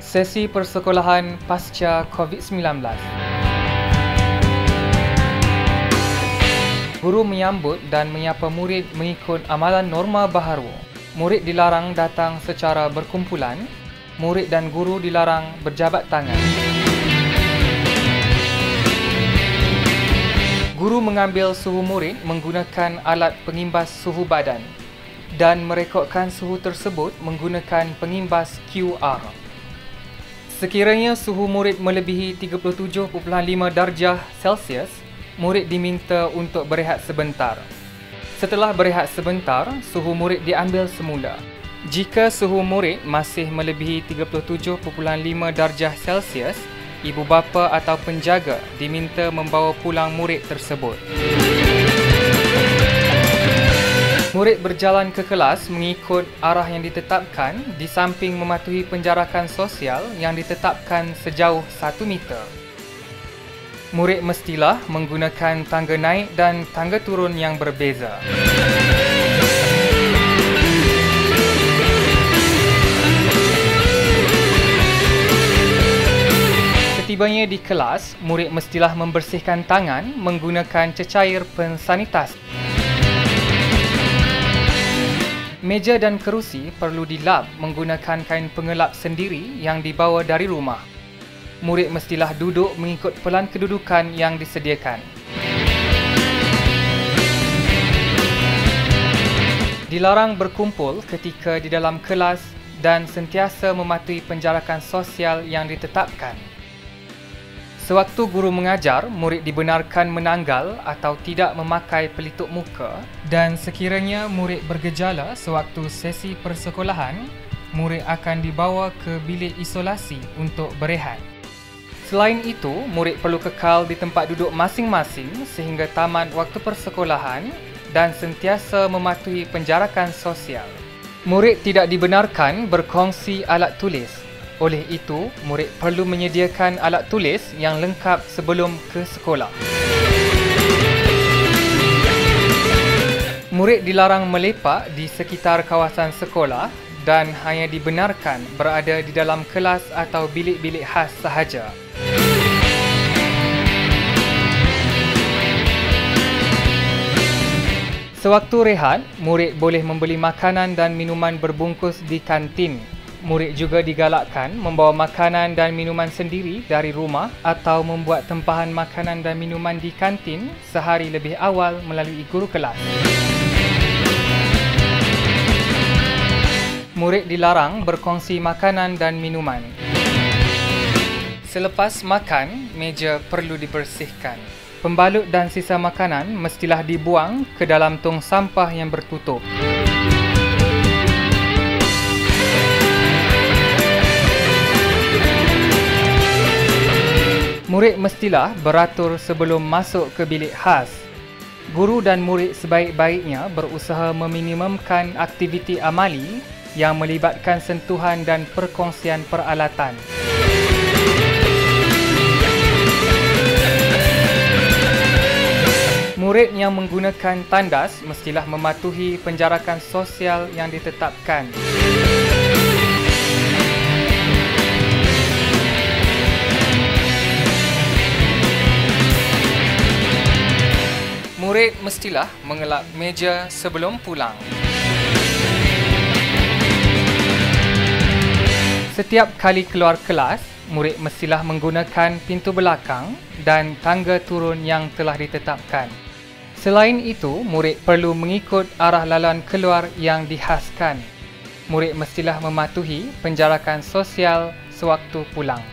Sesi persekolahan pasca COVID-19. Guru menyambut dan menyapa murid mengikut amalan norma baharu. Murid dilarang datang secara berkumpulan. Murid dan guru dilarang berjabat tangan. Guru mengambil suhu murid menggunakan alat pengimbas suhu badan dan merekodkan suhu tersebut menggunakan pengimbas QR. Sekiranya suhu murid melebihi 37.5 darjah Celsius, murid diminta untuk berehat sebentar. Setelah berehat sebentar, suhu murid diambil semula. Jika suhu murid masih melebihi 37.5 darjah Celsius, ibu bapa atau penjaga diminta membawa pulang murid tersebut. Murid berjalan ke kelas mengikut arah yang ditetapkan di samping mematuhi penjarakan sosial yang ditetapkan sejauh 1 meter. Murid mestilah menggunakan tangga naik dan tangga turun yang berbeza. Setibanya di kelas, murid mestilah membersihkan tangan menggunakan cecair pensanitasi. Meja dan kerusi perlu dilap menggunakan kain pengelap sendiri yang dibawa dari rumah. Murid mestilah duduk mengikut pelan kedudukan yang disediakan. Dilarang berkumpul ketika di dalam kelas dan sentiasa mematuhi penjarakan sosial yang ditetapkan. Sewaktu guru mengajar, murid dibenarkan menanggal atau tidak memakai pelitup muka, dan sekiranya murid bergejala sewaktu sesi persekolahan, murid akan dibawa ke bilik isolasi untuk berehat. Selain itu, murid perlu kekal di tempat duduk masing-masing sehingga tamat waktu persekolahan dan sentiasa mematuhi penjarakan sosial. Murid tidak dibenarkan berkongsi alat tulis. Oleh itu, murid perlu menyediakan alat tulis yang lengkap sebelum ke sekolah. Murid dilarang melepak di sekitar kawasan sekolah dan hanya dibenarkan berada di dalam kelas atau bilik-bilik khas sahaja. Sewaktu rehat, murid boleh membeli makanan dan minuman berbungkus di kantin. Murid juga digalakkan membawa makanan dan minuman sendiri dari rumah atau membuat tempahan makanan dan minuman di kantin sehari lebih awal melalui guru kelas. Murid dilarang berkongsi makanan dan minuman. Selepas makan, meja perlu dibersihkan. Pembalut dan sisa makanan mestilah dibuang ke dalam tong sampah yang bertutup. Murid mestilah beratur sebelum masuk ke bilik khas. Guru dan murid sebaik-baiknya berusaha meminimumkan aktiviti amali yang melibatkan sentuhan dan perkongsian peralatan. Murid yang menggunakan tandas mestilah mematuhi penjarakan sosial yang ditetapkan. Murid mestilah mengelap meja sebelum pulang. Setiap kali keluar kelas, murid mestilah menggunakan pintu belakang dan tangga turun yang telah ditetapkan. Selain itu, murid perlu mengikut arah laluan keluar yang dihaskan. Murid mestilah mematuhi penjarakan sosial sewaktu pulang.